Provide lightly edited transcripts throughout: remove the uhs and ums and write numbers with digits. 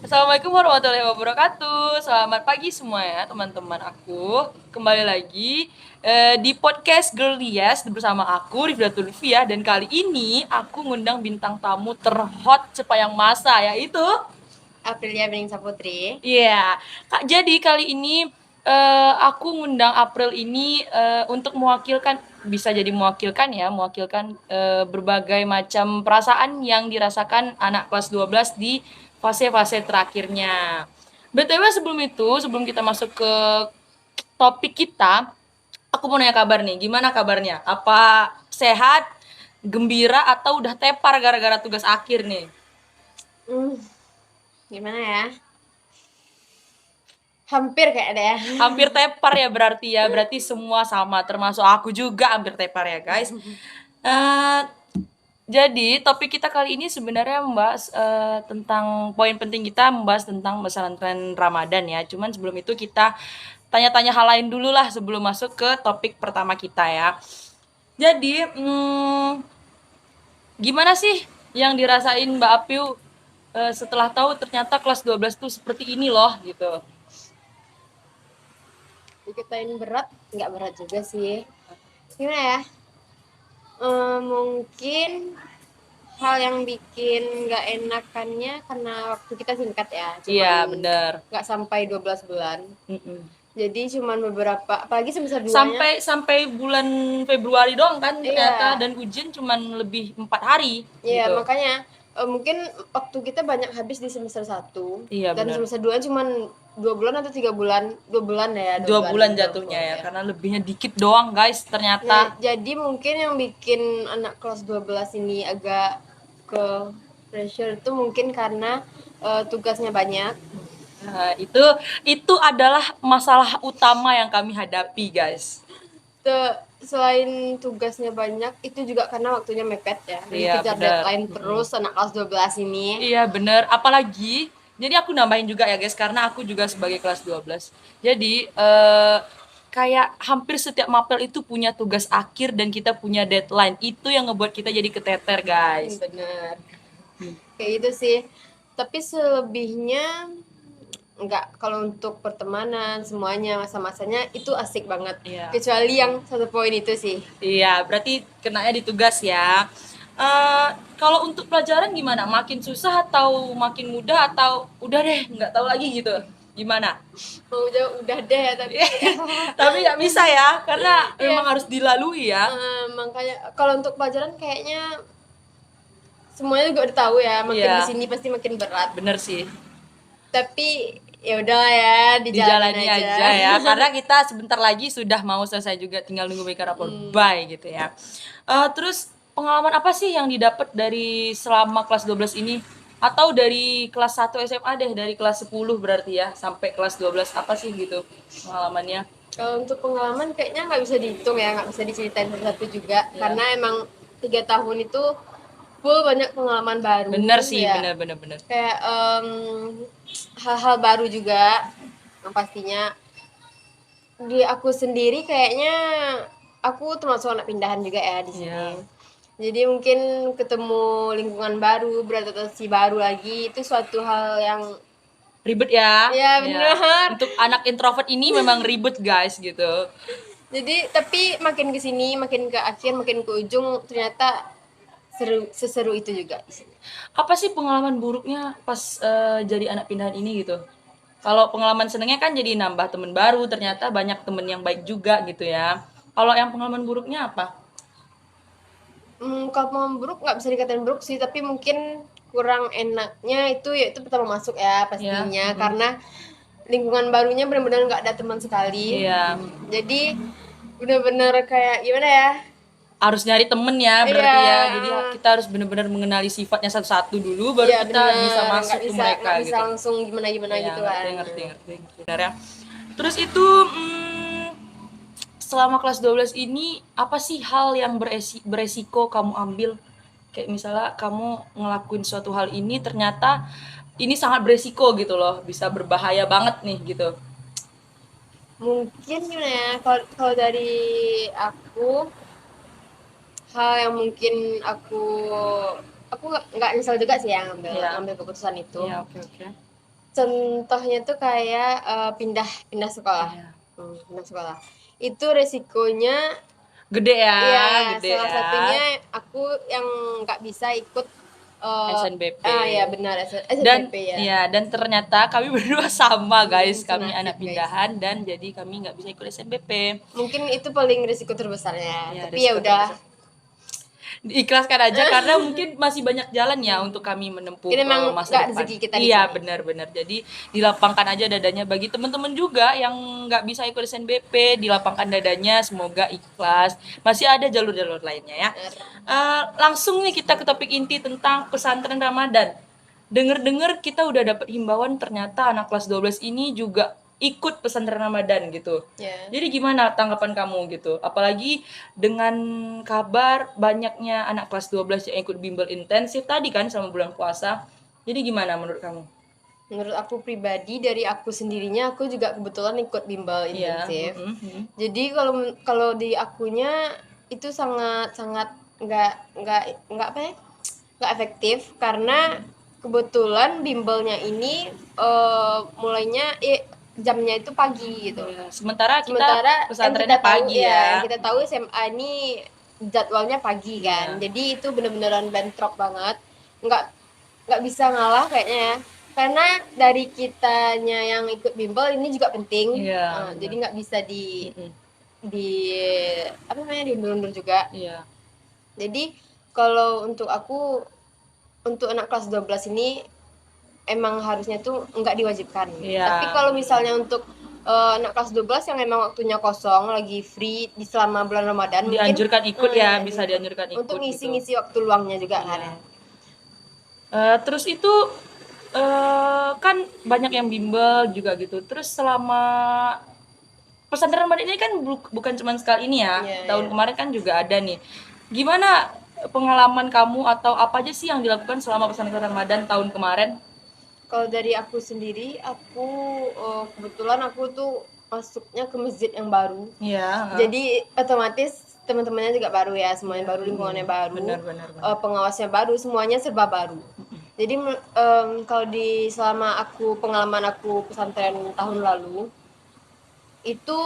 Assalamualaikum warahmatullahi wabarakatuh. Selamat pagi semua ya teman-teman aku. Kembali lagi di podcast Girl Yes bersama aku Rifdatul Lutfiyah, dan kali ini aku ngundang bintang tamu terhot sepanjang masa, yaitu Aprilia Bening Saputri. iya. Kak, jadi kali ini aku ngundang April ini untuk mewakilkan, bisa jadi mewakilkan berbagai macam perasaan yang dirasakan anak kelas 12 di fase-fase terakhirnya. BTW sebelum kita masuk ke topik kita, aku mau nanya kabar nih. Gimana kabarnya? Apa sehat, gembira, atau udah tepar gara-gara tugas akhir nih? Gimana ya? Hampir kayak ada ya. Hampir tepar ya berarti ya. Berarti semua sama, termasuk aku juga hampir tepar ya guys. Eh, jadi topik kita kali ini sebenarnya membahas tentang poin penting, kita membahas tentang pesantren Ramadan ya. Cuman sebelum itu kita tanya-tanya hal lain dulu lah sebelum masuk ke topik pertama kita ya. Jadi gimana sih yang dirasain Mbak Apiu setelah tahu ternyata kelas 12 tuh seperti ini loh gitu. Dikatain berat, nggak berat juga sih. Gimana ya? Mungkin hal yang bikin nggak enakannya karena waktu kita singkat ya. Iya, Cuman bener. nggak sampai 12 bulan. Mm-mm. Jadi cuman beberapa, apalagi semester 2-nya. Sampai bulan Februari doang kan ternyata, Iya, dan ujian cuman lebih 4 hari iya gitu. makanya mungkin waktu kita banyak habis di semester 1 Iya dan benar. semester 2 cuman 2 bulan atau 3 bulan, 2 bulan ya, 2 bulan dua jatuhnya ya, ya. karena lebihnya dikit doang guys ternyata. Jadi mungkin yang bikin anak kelas 12 ini agak ke pressure itu mungkin karena tugasnya banyak. Nah, itu adalah masalah utama yang kami hadapi guys. Selain tugasnya banyak, itu juga karena waktunya mepet ya. Iya Dikejar benar. deadline terus anak kelas 12 ini. Iya bener, apalagi jadi aku nambahin juga ya guys, karena aku juga sebagai kelas 12. Jadi kayak hampir setiap mapel itu punya tugas akhir dan kita punya deadline. Itu yang ngebuat kita jadi keteter guys. Bener. Kayak gitu sih. Tapi selebihnya enggak, kalau untuk pertemanan semuanya masa-masanya itu asik banget. Iya. Kecuali yang satu poin itu sih. Iya, berarti kenanya di tugas ya. Kalau untuk pelajaran gimana? Makin susah atau makin mudah, atau udah deh nggak tahu lagi gitu? Gimana? Udah deh ya, tapi Tapi nggak bisa ya, karena Iya. memang harus dilalui ya. Makanya kalau untuk pelajaran kayaknya semuanya juga udah tahu ya, makin Iya. di sini pasti makin berat. Bener sih. Tapi ya udah ya, Dijalani dijalanin aja ya, karena kita sebentar lagi sudah mau selesai juga, tinggal nunggu BK rapor bye gitu ya. Terus pengalaman apa sih yang didapat dari selama kelas 12 ini, atau dari kelas 1 SMA deh, dari kelas 10 berarti ya sampai kelas 12, apa sih gitu pengalamannya? Kalau untuk pengalaman kayaknya nggak bisa dihitung ya, nggak bisa diceritain satu-satu juga. Iya. Karena emang 3 tahun itu full banyak pengalaman baru. Bener sih, ya. bener. Kayak hal-hal baru juga, yang pastinya. Di aku sendiri kayaknya aku termasuk anak pindahan juga ya di sini. Iya. Jadi mungkin ketemu lingkungan baru, beradaptasi baru lagi, itu suatu hal yang Ribet ya. Iya, bener. Untuk anak introvert ini memang ribet guys gitu. Jadi tapi makin ke sini, makin ke akhir, makin ke ujung, ternyata seseru itu juga di sini. Apa sih pengalaman buruknya pas jadi anak pindahan ini gitu? Kalau pengalaman senengnya kan jadi nambah temen baru, ternyata banyak temen yang baik juga gitu ya. Kalau yang pengalaman buruknya apa? Kalau pengalaman buruk nggak bisa dikatain buruk sih, tapi mungkin kurang enaknya itu yaitu pertama masuk ya pastinya, karena lingkungan barunya benar-benar nggak ada teman sekali. Iya. Jadi benar-benar kayak gimana ya? Harus nyari temen ya berarti Iya. ya. Jadi kita harus benar-benar mengenali sifatnya satu-satu dulu, baru Iya, kita bisa bener. masuk ke mereka Nggak bisa gitu. langsung gimana-gimana Iya, gitu kan. ngerti. Benar ya. Terus itu selama kelas 12 ini apa sih hal yang beresiko kamu ambil? Kayak misalnya kamu ngelakuin suatu hal ini, ternyata ini sangat beresiko gitu loh, bisa berbahaya banget nih gitu. Mungkin gimana ya? Kalau dari aku, hal yang mungkin aku nggak nyesel juga sih ya ngambil Iya. ngambil keputusan itu. Iya, oke. contohnya tuh kayak, pindah pindah sekolah, Iya. pindah sekolah. Itu resikonya Gede ya, ya gede salah ya. satunya aku yang nggak bisa ikut, SNBP. ya benar Dan SNBP ya. dan ternyata kami berdua sama guys, kami Senasib anak guys. pindahan dan jadi kami nggak bisa ikut SNBP. Mungkin itu paling risiko terbesarnya, Ya, tapi ya resiko udah. terbesar. Diikhlaskan aja karena mungkin masih banyak jalan ya untuk kami menempuh Mungkin emang masa nggak depan. rezeki kita di Iya, sini. benar-benar. Jadi dilapangkan aja dadanya bagi teman-teman juga yang nggak bisa ikut SNBP, dilapangkan dadanya, semoga ikhlas. Masih ada jalur-jalur lainnya ya. Langsung nih kita ke topik inti tentang pesantren Ramadan. Dengar-dengar kita udah dapat himbauan ternyata anak kelas 12 ini juga ikut pesantren Ramadan gitu. Ya. Jadi gimana tanggapan kamu gitu? Apalagi dengan kabar banyaknya anak kelas 12 yang ikut bimbel intensif tadi kan selama bulan puasa. Jadi gimana menurut kamu? Menurut aku pribadi, dari aku sendirinya, aku juga kebetulan ikut bimbel Iya. intensif. Jadi kalau kalau di akunya itu sangat sangat nggak apa ya, nggak efektif karena kebetulan bimbelnya ini mulainya jamnya itu pagi gitu. Iya. Sementara kita Sementara yang pesantrennya kita tahu pagi ya. yang kita tahu SMA ini jadwalnya pagi kan. Iya. Jadi itu bener-beneran bentrok banget. Nggak nggak bisa ngalah kayaknya ya. Karena dari kitanya yang ikut bimbel ini juga penting. Iya, benar. Jadi nggak bisa di Mm-mm. di apa namanya diundur-undur juga. Iya. Jadi kalau untuk aku, untuk anak kelas 12 ini emang harusnya tuh nggak diwajibkan. Iya. Tapi kalau misalnya untuk anak kelas 12 yang emang waktunya kosong, lagi free di selama bulan Ramadan, Dianjurkan mungkin ikut ya, bisa dianjurkan ikut untuk gitu. ngisi-ngisi waktu luangnya juga kan Iya. ya. Terus itu kan banyak yang bimbel juga gitu. Terus selama pesantren Ramadan ini kan bukan cuma sekali ini ya. Iya, Tahun iya. kemarin kan juga ada nih. Gimana pengalaman kamu atau apa aja sih yang dilakukan selama pesantren Ramadan tahun kemarin? Kalau dari aku sendiri, aku kebetulan aku tuh masuknya ke masjid yang baru. Iya. Jadi otomatis teman-temannya juga baru ya, semuanya baru, lingkungannya baru, Benar. pengawasnya baru, semuanya serba baru. Jadi kalau di selama pengalaman aku pesantren tahun lalu itu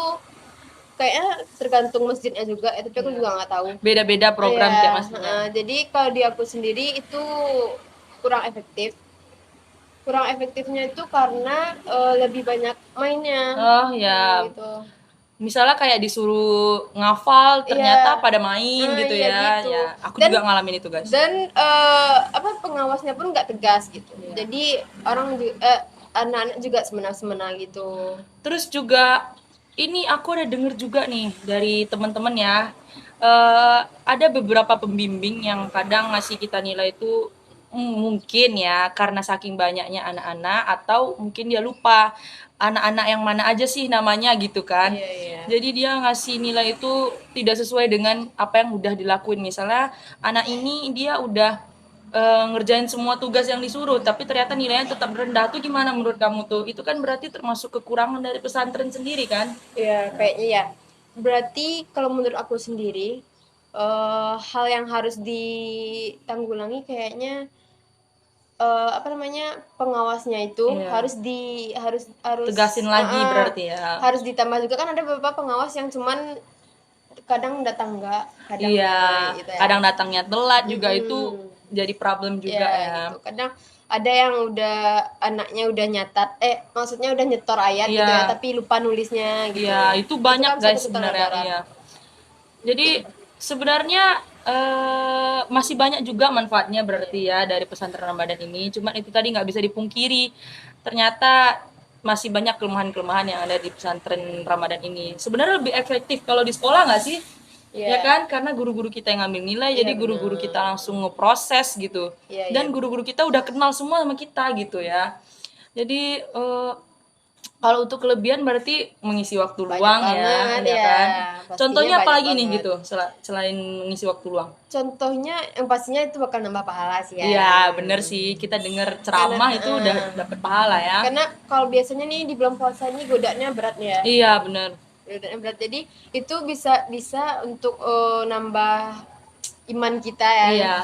kayaknya tergantung masjidnya juga ya, tapi aku juga nggak tahu. Beda-beda program Iya, tiap masjidnya. jadi kalau di aku sendiri itu kurang efektif. Kurang efektifnya itu karena lebih banyak mainnya. Oh ya. Gitu. Misalnya kayak disuruh ngafal ternyata Iya. pada main gitu Iya ya. gitu. Ya, aku Dan- juga ngalamin itu, guys. Dan pengawasnya pun nggak tegas gitu. Iya. Jadi anak-anak juga semena-semena gitu. Terus juga ini aku ada denger juga nih dari teman-teman ya. Ada beberapa pembimbing yang kadang ngasih kita nilai itu mungkin ya karena saking banyaknya anak-anak atau mungkin dia lupa anak-anak yang mana aja sih namanya gitu kan. Iya. Jadi dia ngasih nilai itu tidak sesuai dengan apa yang udah dilakuin. Misalnya anak ini dia udah ngerjain semua tugas yang disuruh tapi ternyata nilainya tetap rendah tuh gimana menurut kamu tuh? Itu kan berarti termasuk kekurangan dari pesantren sendiri kan? Iya, kayaknya ya. Berarti kalau menurut aku sendiri, hal yang harus ditanggulangi kayaknya pengawasnya itu Iya. harus Tegasin lagi berarti ya. harus ditambah juga, kan ada beberapa pengawas yang cuman kadang datang enggak, kadang Iya, enggak, gitu ya. kadang datangnya telat juga itu jadi problem juga ya. Gitu. Kadang ada yang anaknya udah nyatat, maksudnya udah nyetor ayat Iya. gitu ya, tapi lupa nulisnya gitu. Iya, itu banyak kan guys suatu sebenarnya. keterbatasan. Iya. Jadi sebenarnya masih banyak juga manfaatnya berarti ya dari pesantren Ramadan ini. Cuman itu tadi nggak bisa dipungkiri. Ternyata masih banyak kelemahan-kelemahan yang ada di pesantren Ramadan ini. Sebenarnya lebih efektif kalau di sekolah nggak sih? Iya. Ya kan, karena guru-guru kita yang ngambil nilai, jadi guru-guru kita langsung ngeproses gitu. Iya, Dan guru-guru kita udah kenal semua sama kita gitu ya. Jadi kalau untuk kelebihan berarti mengisi waktu Banyak luang banget, ya ya. kan. Pastinya Contohnya apa banyak lagi nih banget. gitu selain mengisi waktu luang? Contohnya yang pastinya itu bakal nambah pahala sih ya. Iya, bener sih. Kita denger ceramah itu udah dapet pahala ya. Karena kalau biasanya nih di bulan puasa ini godaannya berat nih ya. Iya, bener. Godaannya berat. Jadi itu bisa untuk nambah iman kita ya. Iya.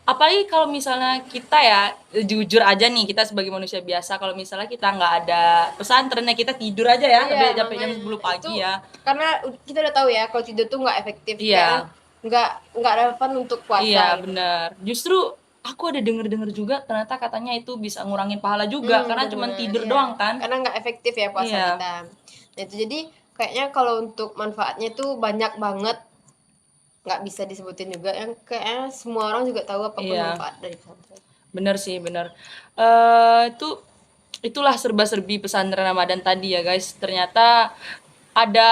Apalagi kalau misalnya kita ya, jujur aja nih, kita sebagai manusia biasa, kalau misalnya kita nggak ada pesantrennya, kita tidur aja ya Iya, sampai jam makanya 10 itu pagi ya. karena kita udah tahu ya kalau tidur tuh nggak efektif, kayaknya Iya, nggak relevan untuk puasa iya gitu. benar. Justru aku ada denger-denger juga ternyata katanya itu bisa ngurangin pahala juga karena cuman Bener, tidur iya. doang kan. Karena nggak efektif ya puasa Iya, kita. Nah itu jadi kayaknya kalau untuk manfaatnya tuh banyak banget, nggak bisa disebutin juga, yang kayaknya semua orang juga tahu apapun iya. manfaat dari pesantren. Bener sih, bener. Itulah serba-serbi pesantren Ramadan tadi ya guys. Ternyata ada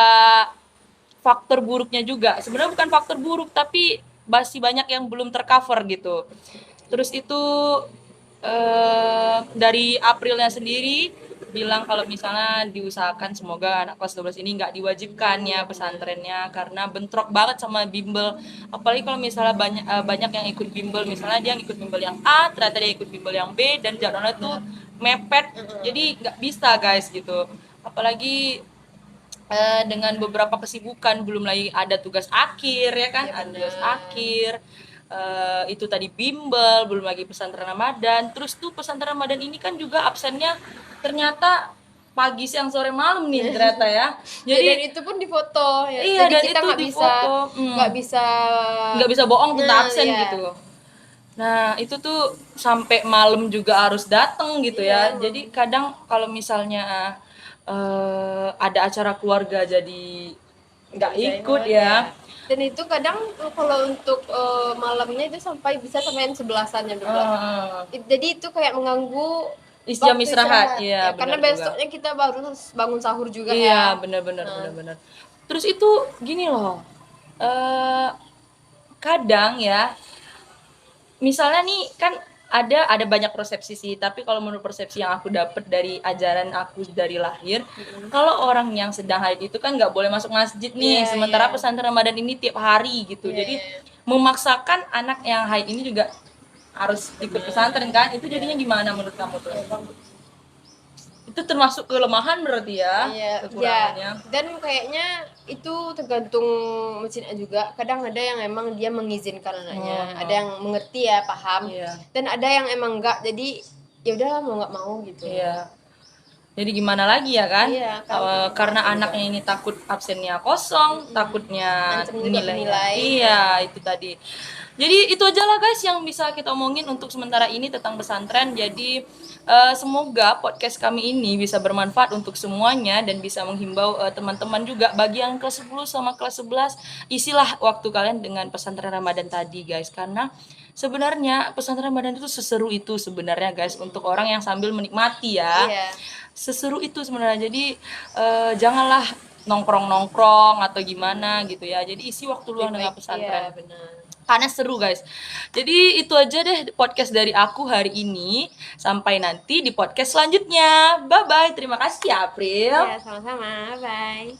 faktor buruknya juga. Sebenarnya bukan faktor buruk, tapi masih banyak yang belum tercover gitu. Terus itu dari Aprilnya sendiri bilang kalau misalnya diusahakan semoga anak kelas 12 ini nggak diwajibkan ya pesantrennya karena bentrok banget sama bimbel. Apalagi kalau misalnya banyak yang ikut bimbel, misalnya dia ikut bimbel yang A ternyata dia ikut bimbel yang B dan jadwalnya tuh mepet, jadi nggak bisa guys gitu. Apalagi dengan beberapa kesibukan, belum lagi ada tugas akhir ya kan, Iya, ada tugas benar. akhir, itu tadi bimbel, belum lagi pesantren Ramadan. Terus tuh pesantren Ramadan ini kan juga absennya ternyata pagi, siang, sore, malam nih ternyata ya. Ya, dan Jadi itu pun difoto ya. iya, Jadi dan kita itu nggak bisa difoto, nggak bisa nggak bisa bohong kita nah absen ya. gitu. Nah, itu tuh sampai malam juga harus datang gitu ya. Iya, Jadi kadang kalau misalnya ada acara keluarga jadi nggak bisa ikut ikut ya. ya. Dan itu kadang kalau untuk malamnya itu bisa sampai jam 11-an, jam 12. Jadi itu kayak mengganggu Jam waktu istirahat, istirahat iya ya, karena benar juga. besoknya kita baru harus bangun sahur juga Iya, ya. benar-benar Nah, benar-benar. Terus itu gini loh, eh kadang ya, misalnya nih kan ada banyak persepsi sih, tapi kalau menurut persepsi yang aku dapat dari ajaran aku dari lahir, kalau orang yang sedang haid itu kan nggak boleh masuk masjid nih, iya, iya. sementara pesantren Ramadan ini tiap hari gitu. Iya, Jadi iya. memaksakan anak yang haid ini juga harus ikut pesantren kan, itu jadinya gimana menurut kamu tuh? Itu termasuk kelemahan berarti ya, Iya, kekurangannya. ya. Dan kayaknya itu tergantung masjidnya juga. Kadang ada yang emang dia mengizinkan anaknya, ada yang mengerti ya, paham. Iya. Dan ada yang emang enggak. Jadi ya udah mau nggak mau gitu. Iya. Jadi gimana lagi ya kan? Iya, kan. Karena anaknya ini takut absennya kosong, takutnya Ancam juga nilainya. penilai. Iya, itu tadi. Jadi itu aja lah guys yang bisa kita omongin untuk sementara ini tentang pesantren. Jadi semoga podcast kami ini bisa bermanfaat untuk semuanya dan bisa menghimbau teman-teman juga bagi yang kelas 10 sama kelas 11, isilah waktu kalian dengan pesantren Ramadan tadi guys, karena sebenarnya pesantren Ramadan itu seseru itu sebenarnya guys untuk orang yang sambil menikmati ya. Iya. Seseru itu sebenarnya. Jadi janganlah nongkrong-nongkrong atau gimana gitu ya. Jadi isi waktu luang dengan Iya, pesantren. benar. Karena seru guys. Jadi itu aja deh podcast dari aku hari ini. Sampai nanti di podcast selanjutnya. Bye bye. Terima kasih ya April. Iya, sama-sama. Bye.